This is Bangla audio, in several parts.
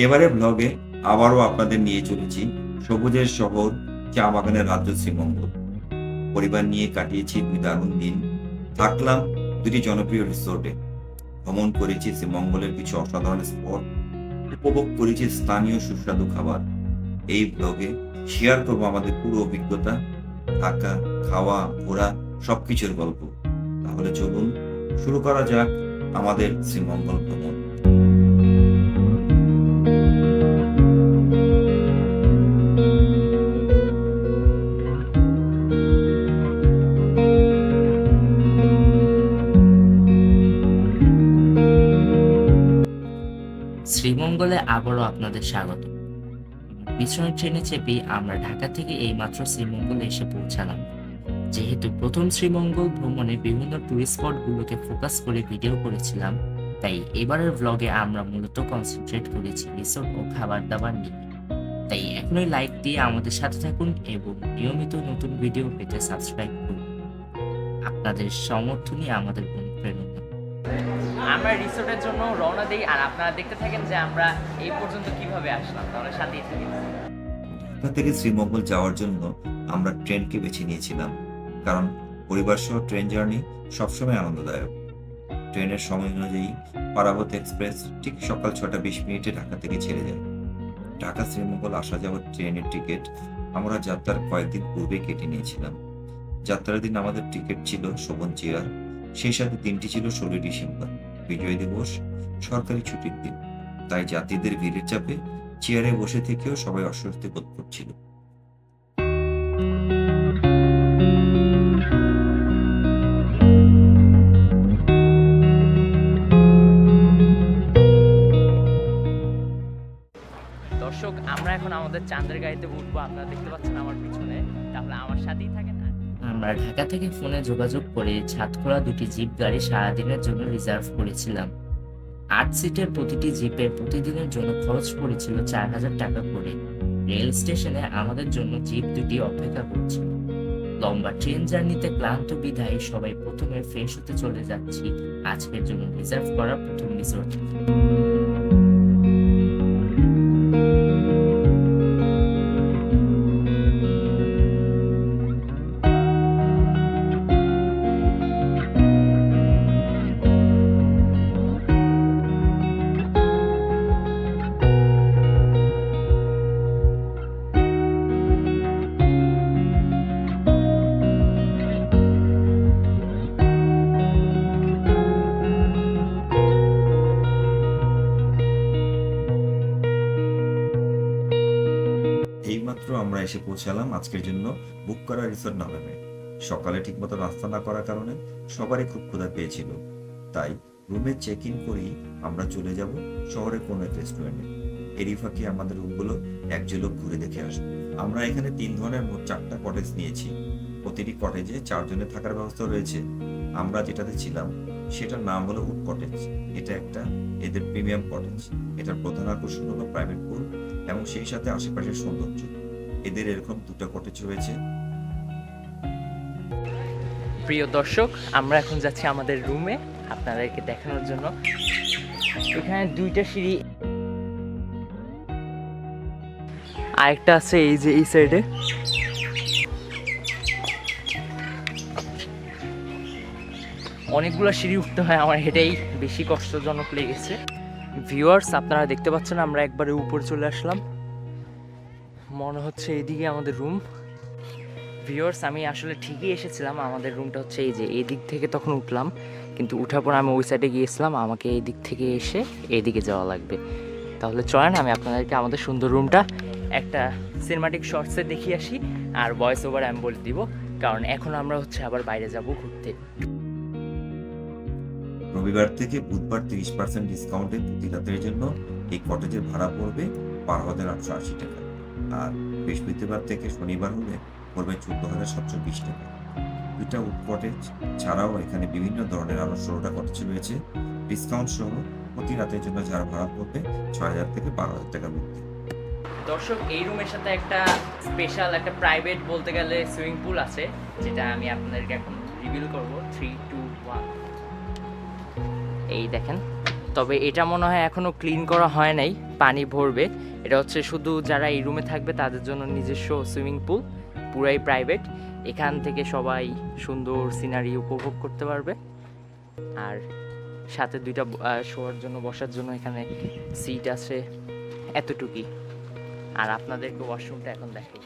এবারে ব্লগে আবারও আপনাদের নিয়ে চলেছি সবুজের শহর চা বাগানের রাজ্য শ্রীমঙ্গল। পরিবার নিয়ে কাটিয়েছি ২ দারুণ দিন। থাকলাম ২টি জনপ্রিয় রিসোর্টে। ভ্রমণ করেছি শ্রীমঙ্গলের কিছু অসাধারণ স্পট। উপভোগ করেছি স্থানীয় সুস্বাদু খাবার। এই ব্লগে শেয়ার করব আমাদের পুরো অভিজ্ঞতা, থাকা, খাওয়া, ঘোরা সবকিছুর গল্প। তাহলে চলুন শুরু করা যাক আমাদের শ্রীমঙ্গল ভ্রমণ। শ্রীমঙ্গলে আবারও আপনাদের স্বাগত। পিছনের ট্রেনে চেপে আমরা ঢাকা থেকে এইমাত্র শ্রীমঙ্গলে এসে পৌঁছালাম। যেহেতু প্রথম শ্রীমঙ্গল ভ্রমণে বিভিন্ন টুরিস্ট স্পটগুলোকে ফোকাস করে ভিডিও করেছিলাম, তাই এবারের ব্লগে আমরা মূলত কনসেন্ট্রেট করেছি রিসোর্ট ও খাবার দাবার নিয়ে। তাই এখনই লাইক দিয়ে আমাদের সাথে থাকুন এবং নিয়মিত নতুন ভিডিও পেতে সাবস্ক্রাইব করুন। আপনাদের সমর্থনই আমাদের অনুপ্রেরণা। আমরা রিসোর্টের জন্য রওনা দিই, আর আপনারা দেখতে থাকেন যে আমরা এই পর্যন্ত কিভাবে আসলাম। তাহলে সাথেই থাকেন। ঢাকা থেকে শ্রীমঙ্গল যাওয়ার জন্য আমরা ট্রেনকে বেছে নিয়েছিলাম, কারণ পরিবার সহ ট্রেন জার্নি সবসময় আনন্দদায়ক। ট্রেনের সময় অনুযায়ী পারাবত এক্সপ্রেস ঠিক সকাল ৬:২০ ঢাকা থেকে ছেড়ে যায়। ঢাকা শ্রীমঙ্গল আসা যাওয়ার ট্রেনের টিকিট আমরা যাত্রার কয়েকদিন পূর্বে কেটে নিয়েছিলাম। যাত্রার দিন আমাদের টিকিট ছিল শোভন চেয়ার, সেই সাথে দিনটি ছিল ১৬ ডিসেম্বর, বিজয় দিবস, সরকারি ছুটির দিন। তাই যাত্রীদের ভিড়ের চাপে চেয়ারে বসে থেকেও সবাই অস্বস্তি বোধ করছিল। দর্শক, আমরা এখন আমাদের চাঁদের গাড়িতে উঠবো। আপনারা দেখতে পাচ্ছেন আমার পিছনে। তাহলে আমার সাথেই থাকেন। আমরা ঢাকা থেকে ফোনে যোগাযোগ করে ছাদখোলা 2টি জিপ গাড়ি সারাদিনের জন্য রিজার্ভ করেছিলাম। 8 সিটের প্রতিটি জিপে প্রতিদিনের জন্য খরচ পড়েছিল 4,000 টাকা করে। রেল স্টেশনে আমাদের জন্য জিপ 2টি অপেক্ষা করছিল। লম্বা ট্রেন জার্নিতে ক্লান্ত বিধায় সবাই প্রথমে ফ্রেশ হতে চলে যাচ্ছি আজকের জন্য রিজার্ভ করা প্রথম রিসোর্ট। এইমাত্র আমরা এসে পৌঁছালাম আজকের জন্য বুক করা রিসোর্ট নামে। সকালে ঠিকমতো নাস্তা না করার কারণে সবারই খুব ক্ষুধা পেয়েছিল, তাই রুমে চেক ইন করেই আমরা চলে যাব শহরের কোনো এক রেস্টুরেন্টে। এরই ফাঁকে আমাদের রুমগুলো এক ঝলক ঘুরে দেখে আসবো। আমরা এখানে 3 ধরনের মোট 4টা কটেজ নিয়েছি। প্রতিটি কটেজে 4 জনের থাকার ব্যবস্থা রয়েছে। আমরা যেটাতে ছিলাম সেটার নাম হলো উড কটেজ। এটা একটা এদের প্রিমিয়াম কটেজ। এটার প্রধান আকর্ষণ হলো প্রাইভেট পুল এবং সেই সাথে আশেপাশের সৌন্দর্য। এদের এরকম 2টা কটেজ রয়েছে। প্রিয় দর্শক, আমরা এখন যাচ্ছি আমাদের রুমে আপনাদেরকে দেখানোর জন্য। এখানে 2টা সিঁড়ি, আরেকটা আছে এই যে এই সাইডে। অনেকগুলো সিঁড়ি উঠতে হয়, আমার এটাই বেশি কষ্টজনক লেগেছে। ভিউয়ার্স, আপনারা দেখতে পাচ্ছেন আমরা একবারে উপরে চলে আসলাম। মনে হচ্ছে এইদিকে আমাদের রুম। ভিউয়ার্স, আমি আসলে ঠিকই এসেছিলাম। আমাদের রুমটা হচ্ছে এই যে এই দিক থেকে তখন উঠলাম, কিন্তু উঠার পর আমি ওই সাইডে গিয়েছিলাম। আমাকে এই দিক থেকে এসে এইদিকে যাওয়া লাগবে। তাহলে চলেন আমি আপনাদেরকে আমাদের সুন্দর রুমটা একটা সিনেমাটিক শর্টসে দেখিয়ে আসি, আর ভয়েস ওভার আমি বলে দিব, কারণ এখন আমরা হচ্ছে আবার বাইরে যাব ঘুরতে। রবিবার থেকে বুধবার 30% ডিসকাউন্টে প্রতি রাতের জন্য এই কটেজের ভাড়া পড়বে 12,880 টাকা, আর বৃহস্পতিবার থেকে শনিবার হলে পড়বে 14,720 টাকা। 2টা উড কটেজ ছাড়াও এখানে বিভিন্ন ধরনের আরো 16টা কটেজ রয়েছে। ডিসকাউন্ট সহ প্রতি রাতের জন্য যারা ভাড়া পড়বে 6,000 থেকে 12,000 টাকার মধ্যে। দর্শক, এই রুমের সাথে একটা স্পেশাল একটা প্রাইভেট বলতে গেলে সুইমিং পুল আছে, যেটা আমি আপনাদেরকে এখন রিভিল করব। 3, 2, 1। এই দেখেন। তবে এটা মনে হয় এখনো ক্লিন করা হয় নাই, পানি ভরবে। এটা হচ্ছে শুধু যারা এই রুমে থাকবে তাদের জন্য নিজস্ব সুইমিং পুল, পুরাই প্রাইভেট। এখান থেকে সবাই সুন্দর সিনারি উপভোগ করতে পারবে। আর সাথে দুইটা শোয়ার জন্য, বসার জন্য এখানে সিট আছে, এতটুকুই। আর আপনাদেরকে ওয়াশরুমটা এখন দেখাই।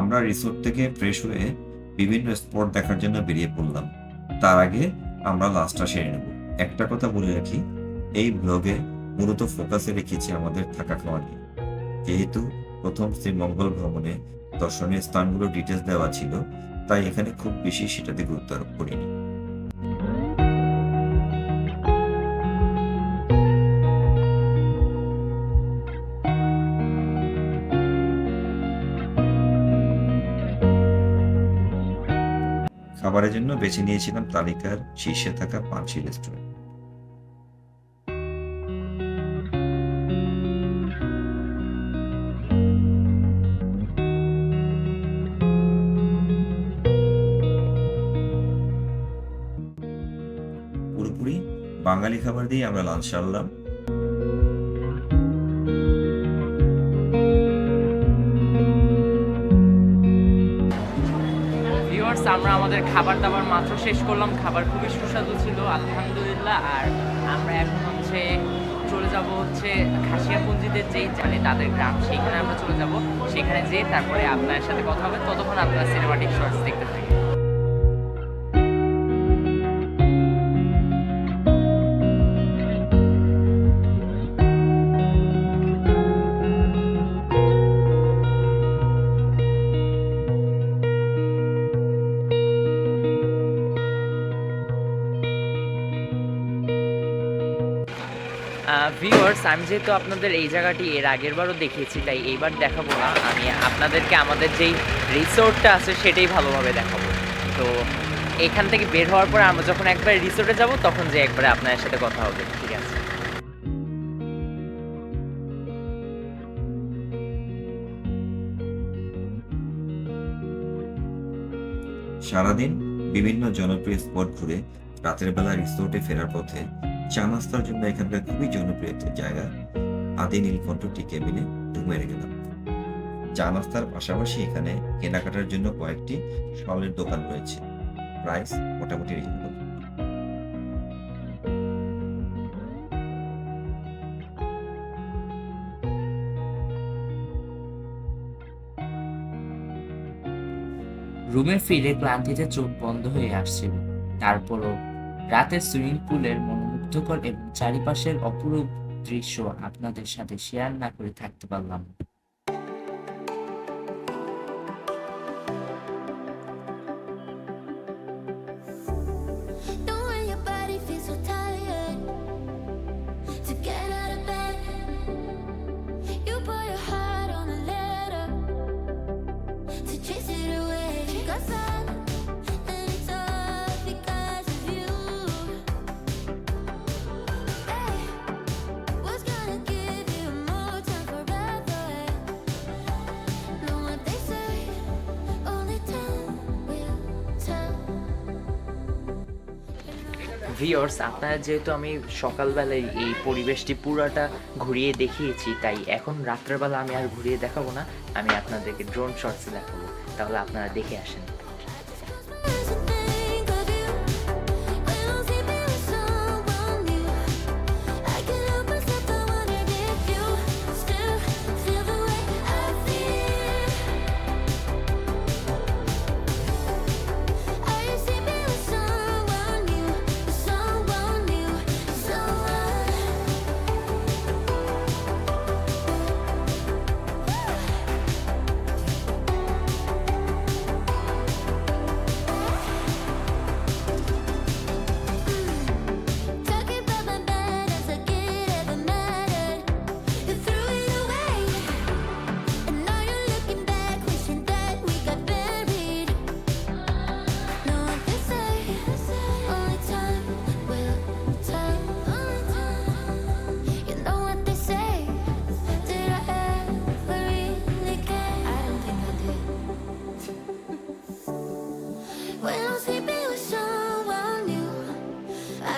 আমরা রিসোর্ট থেকে ফ্রেশ হয়ে বিভিন্ন স্পট দেখার জন্য বেরিয়ে পড়লাম। তার আগে আমরা লাঞ্চটা সেরে নেব। একটা কথা বলে রাখি, এই ব্লগে মূলত ফোকাসে রেখেছি আমাদের থাকা খাওয়া নিয়ে। যেহেতু প্রথম শ্রীমঙ্গল ভ্রমণে দর্শনীয় স্থানগুলো ডিটেলস দেওয়া ছিল, তাই এখানে খুব বেশি সেটাতে গুরুত্ব আরোপ করিনি। খাবারের জন্য বেছে নিয়েছিলাম তালিকার শীর্ষে থাকা পানসি রেস্টুরেন্ট। পুরোপুরি বাঙালি খাবার দিয়ে আমরা লাঞ্চ সারলাম। ভিউয়ার্স, আমরা আমাদের খাবার দাবার মাত্র শেষ করলাম। খাবার খুবই সুস্বাদু ছিল, আলহামদুলিল্লাহ। আর আমরা এখন হচ্ছে চলে যাব হচ্ছে খাসিয়াপুঞ্জিদের যেই জানে তাদের গ্রাম, সেইখানে আমরা চলে যাব। সেখানে যেয়ে তারপরে আপনার সাথে কথা হবে। ততক্ষণ আপনারা সিনেমাটিক শর্টস দেখতে থাকেন। ভিউয়ার্স, আমি যেহেতু আপনাদের এই জায়গাটি এর আগের বারও দেখিয়েছি, তাই এইবার দেখাবো না। আমি আপনাদেরকে আমাদের যেই রিসোর্টটা আছে সেটাই ভালোভাবে দেখাবো। তো এখান থেকে বের হওয়ার পরে আমরা যখন একবার রিসোর্টে যাব, তখন যে একবারে আপনার সাথে কথা হবে, ঠিক আছে? সারাদিন বিভিন্ন জনপ্রিয় স্পট ঘুরে রাতের বেলা রিসোর্টে ফেরার পথে চা নাস্তার জন্য এখানকার খুবই জনপ্রিয় জায়গা আদি নীলকণ্ঠ টি কেবিনে রুমে গেলাম। চা নাস্তার পাশাপাশি এখানে কেনাকাটার জন্য কয়েকটি স্টলের দোকান রয়েছে। প্রাইস মোটামুটি রিজনেবল। রুমে ফিরে ক্লান্তিতে চোখ বন্ধ হয়ে আসছিল। তারপরও রাতের সুইমিং পুলের মনোমুগ্ধকর এবং চারিপাশের অপরূপ দৃশ্য আপনাদের সাথে শেয়ার না করে থাকতে পারলাম না। Know when your body feels so tired to get out of bed, you put your heart on a letter to chase it away. Got sad and it's all because of you. Hey, what's gonna give you more time forever? Know what they say, only time will tell. Viewers, আপনারা যেহেতু আমি সকালবেলায় এই পরিবেশটি পুরাটা ঘুরিয়ে দেখিয়েছি, তাই এখন রাত্রেবেলা আমি আর ঘুরিয়ে দেখাবো না, আমি আপনাদেরকে ড্রোন শটসে দেখাবো। তাহলে আপনারা দেখে আসেন।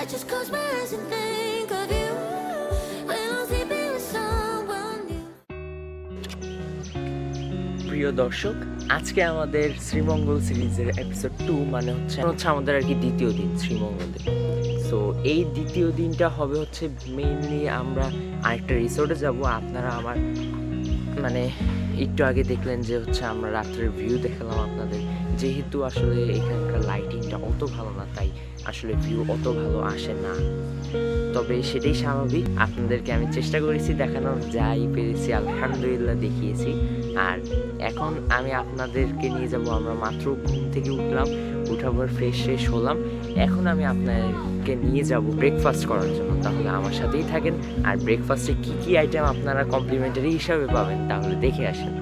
I just close my eyes and think of you when I'm sleeping with someone new. প্রিয় দর্শক, আজকে আমাদের শ্রীমঙ্গল সিরিজের এপিসোড 2 মানে হচ্ছে আমাদের আর কি দ্বিতীয় দিন শ্রীমঙ্গলে। সো এই দ্বিতীয় দিনটা হবে হচ্ছে মেইনলি আমরা আরেকটা রিসোর্টে যাব। আপনারা আমার মানে একটু আগে দেখলেন যে হচ্ছে আমরা রাত্রের ভিউ দেখালাম আপনাদের। যেহেতু আসলে এখানকার লাইটিংটা অত ভালো না, তাই আসলে ভিউ অত ভালো আসে না, তবে সেটাই স্বাভাবিক। আপনাদেরকে আমি চেষ্টা করেছি দেখানোর, যাই পেরেছি আলহামদুলিল্লাহ দেখিয়েছি। আর এখন আমি আপনাদেরকে নিয়ে যাব, আমরা মাত্র ঘুম থেকে উঠলাম, উঠার পর ফ্রেশ হলাম। এখন আমি আপনাদেরকে নিয়ে যাব ব্রেকফাস্ট করার জন্য। তাহলে আমার সাথেই থাকেন, আর ব্রেকফাস্টে কী কী আইটেম আপনারা কমপ্লিমেন্টারি হিসাবে পাবেন তাহলে দেখে আসেন।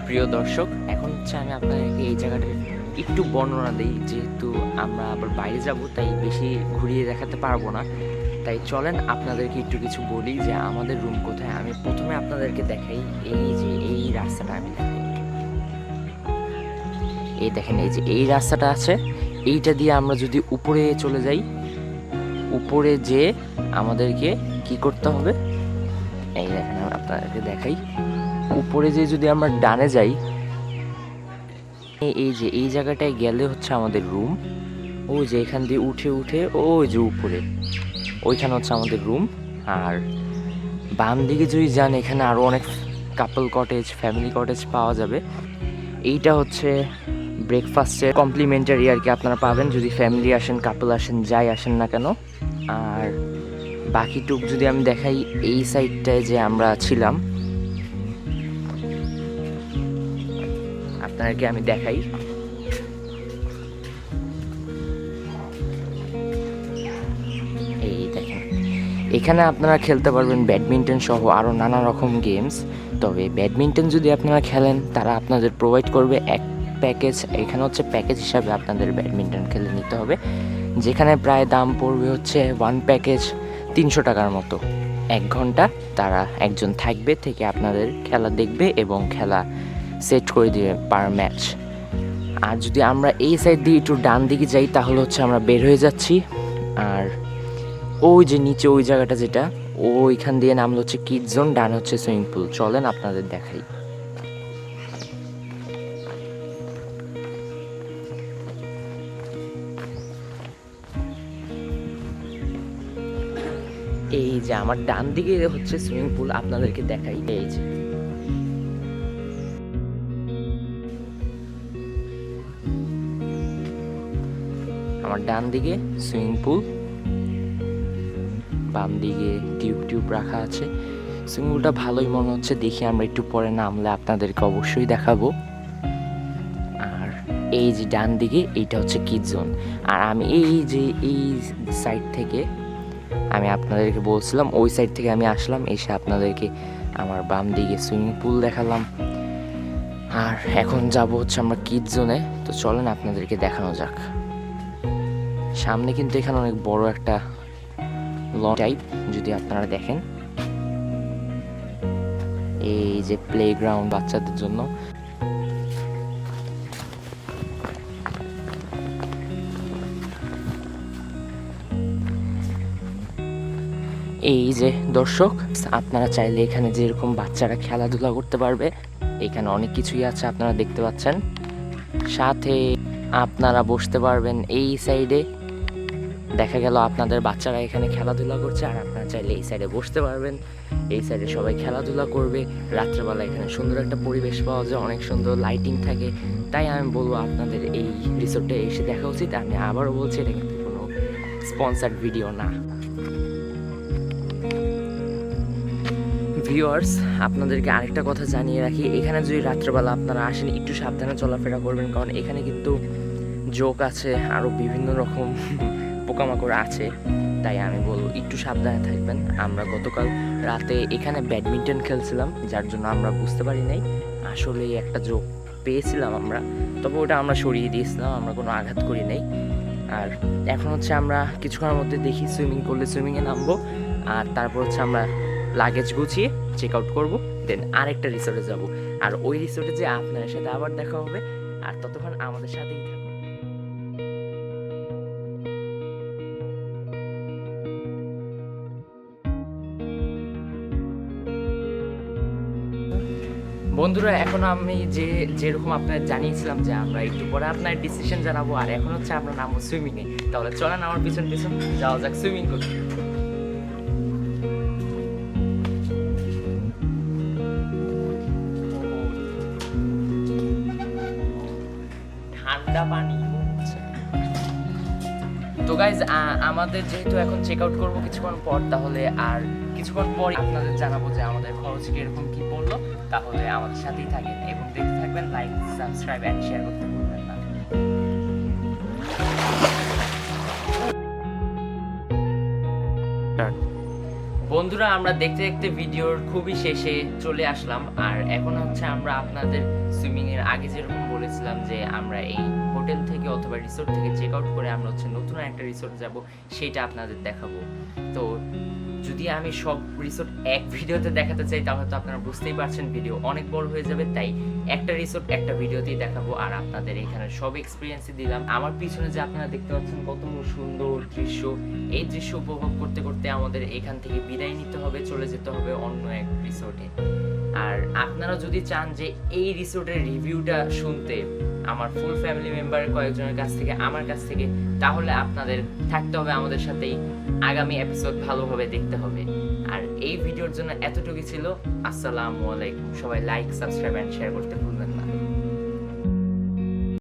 প্রিয় দর্শক, এখন হচ্ছে আমি আপনাদেরকে এই জায়গাটার একটু বর্ণনা দিই। যেহেতু আমরা আবার বাইরে যাব, তাই বেশি ঘুরিয়ে দেখাতে পারবো না, তাই চলেন আপনাদেরকে একটু কিছু বলি যে আমাদের রুম কোথায়। আমি প্রথমে আপনাদেরকে দেখাই, এই যে এই রাস্তাটা আমি দেখাই, এই দেখেন এই যে এই রাস্তাটা আছে, এইটা দিয়ে আমরা যদি উপরে চলে যাই, উপরে যে আমাদেরকে কি করতে হবে এই দেখেন আমি আপনাদেরকে দেখাই। উপরে যে যদি আমরা ডানে যাই, এই যে এই জায়গাটায় গেলে হচ্ছে আমাদের রুম। ওই যে এখান দিয়ে উঠে ওই যে উপরে ওইখানে হচ্ছে আমাদের রুম। আর বাম দিকে যদি যান, এখানে আরও অনেক কাপল কটেজ, ফ্যামিলি কটেজ পাওয়া যাবে। এইটা হচ্ছে ব্রেকফাস্টের কমপ্লিমেন্টারি আর কি আপনারা পাবেন যদি ফ্যামিলি আসেন, কাপল আসেন, যাই আসেন না কেন। আর বাকিটুক যদি আমি দেখাই, এই সাইডটায় যে আমরা ছিলাম আপনাদেরকে আমি দেখাই। এই দেখেন, এখানে আপনারা খেলতে পারবেন ব্যাডমিন্টন সহ আরও নানা রকম গেমস। তবে ব্যাডমিন্টন যদি আপনারা খেলেন, তারা আপনাদের প্রোভাইড করবে এক প্যাকেজ। এখানে হচ্ছে প্যাকেজ হিসাবে আপনাদের ব্যাডমিন্টন খেলে নিতে হবে, যেখানে প্রায় দাম পড়বে হচ্ছে 1 প্যাকেজ 300 টাকার মতো। 1 ঘন্টা তারা একজন থাকবে, থেকে আপনাদের খেলা দেখবে এবং খেলা সেট করে দিবে পার ম্যাচ। আর যদি আমরা এই সাইড দিয়ে একটু ডান দিকে যাই, তাহলে হচ্ছে আমরা বের হয়ে যাচ্ছি। আর ওই যে নিচে ওই জায়গাটা যেটা, ওইখান দিয়ে নামলে হচ্ছে কিডস জোন, ডান হচ্ছে সুইমিং পুল। চলেন আপনাদের দেখাই। এই যে আমার ডান দিকে হচ্ছে সুইমিং পুল, আপনাদেরকে দেখাই। এই যে আমার ডান দিকে সুইমিং পুল, বাম দিকে টিউব রাখা আছে। সুইমিং পুলটা ভালোই মনে হচ্ছে, দেখি আমরা একটু পরে নামলে আপনাদেরকে অবশ্যই দেখাবো। আর এই যে ডান দিকে এইটা হচ্ছে কিডস জোন। আর আমি এই যে এই সাইড থেকে আমি আপনাদেরকে বলছিলাম, ওই সাইড থেকে আমি আসলাম, এসে আপনাদেরকে আমার বাম দিকে সুইমিং পুল দেখালাম। আর এখন যাব হচ্ছে আমরা কিডস জোনে। তো চলেন আপনাদেরকে দেখানো যাক। সামনে কিন্তু এখানে অনেক বড় একটা লন টাইপ, যদি আপনারা দেখেন, এই যে প্লেগ্রাউন্ড বাচ্চাদের জন্য। এই যে দর্শক, আপনারা চাইলে এখানে যেরকম বাচ্চারা খেলাধুলা করতে পারবে, এখানে অনেক কিছুই আছে আপনারা দেখতে পাচ্ছেন। সাথে আপনারা বসতে পারবেন এই সাইডে, দেখা গেল আপনাদের বাচ্চারা এখানে খেলাধুলা করছে আর আপনারা চাইলে এই সাইডে বসতে পারবেন, এই সাইডে সবাই খেলাধুলা করবে। রাত্রেবেলা এখানে সুন্দর একটা পরিবেশ পাওয়া যায়, অনেক সুন্দর লাইটিং থাকে। তাই আমি বলবো আপনাদের এই রিসোর্টে এসে দেখা উচিত। আমি আবারও বলছি, এটা কিন্তু কোনো স্পন্সার্ড ভিডিও না। ভিউয়ার্স, আপনাদেরকে আরেকটা কথা জানিয়ে রাখি, এখানে যদি রাত্রেবেলা আপনারা আসেন একটু সাবধানে চলাফেরা করবেন, কারণ এখানে কিন্তু জোক আছে, আরও বিভিন্ন রকম পোকামাকড় আছে। তাই আমি বলবো একটু সাবধানে থাকবেন। আমরা গতকাল রাতে এখানে ব্যাডমিন্টন খেলছিলাম, যার জন্য আমরা বুঝতে পারি নাই আসলেই একটা জোক পেয়েছিলাম আমরা, তবে ওটা আমরা সরিয়ে দিয়েছিলাম, আমরা কোনো আঘাত করি নাই। আর এখন হচ্ছে আমরা কিছুক্ষণের মধ্যে দেখি সুইমিং করলে সুইমিংয়ে নামবো, আর তারপর হচ্ছে আমরা লাগেজ গুছিয়ে চেক আউট করবো, দেন আরেকটা রিসোর্টে যাব। আর ওই রিসোর্টে যে আপনার সাথে আবার দেখা হবে, আর ততক্ষণ আমাদের সাথেই থাকুন। বন্ধুরা, এখন আমি যেরকম আপনার জানিয়েছিলাম যে আমরা একটু পরে আপনার ডিসিশন জানাবো, আর এখন হচ্ছে আমরা নামবো সুইমিংয়ে। তাহলে চলেন আমার পিছন পিছন যাওয়া যাক সুইমিং করতে। ঠান্ডা পানি। তো গাইজ, আমাদের যেহেতু এখন চেক আউট করবো কিছুক্ষণ পর, তাহলে আর কিছুক্ষণ পর আপনাদের জানাবো যে আমাদের খরচ কিরকম কি পড়লো। তাহলে আমাদের সাথেই থাকেন এবং দেখতে থাকবেন। লাইক, সাবস্ক্রাইব অ্যান্ড শেয়ার করতে ভুলবেন না। বন্ধুরা, আমরা দেখতে দেখতে ভিডিওর খুবই শেষে চলে আসলাম। আর এখন হচ্ছে আমরা আপনাদের সুইমিং এর আগে যেরকম বলেছিলাম যে আমরা এই হোটেল থেকে অথবা রিসোর্ট থেকে চেক আউট করে আমরা হচ্ছে নতুন একটা রিসোর্ট যাব, সেটা আপনাদের দেখাবো। তো যদি আমি সব রিসোর্ট এক ভিডিওতে দেখাতে চাই তাহলে তো আপনারা বুঝতেই পারছেন ভিডিও অনেক বড় হয়ে যাবে। তাই একটা রিসোর্ট একটা ভিডিওতেই দেখাবো, আর আপনাদের এখানে সব এক্সপিরিয়েন্সই দিলাম। আমার পিছনে যে আপনারা দেখতে পাচ্ছেন কত সুন্দর দৃশ্য, এই দৃশ্য উপভোগ করতে করতে আমাদের এখান থেকে বিদায় নিতে হবে, চলে যেতে হবে অন্য এক রিসোর্টে। আর আপনারা যদি চান যে এই রিসোর্টের রিভিউটা শুনতে আমার ফুল ফ্যামিলি মেম্বারের কয়েকজনের কাছ থেকে, আমার কাছ থেকে, তাহলে আপনাদের থাকতে হবে আমাদের সাথেই। আগামী এপিসোড ভালোভাবে দেখতে হবে। আর এই ভিডিওর জন্য এতটুকুই ছিল। আসসালামু আলাইকুম। সবাই লাইক, সাবস্ক্রাইব এন্ড শেয়ার করতে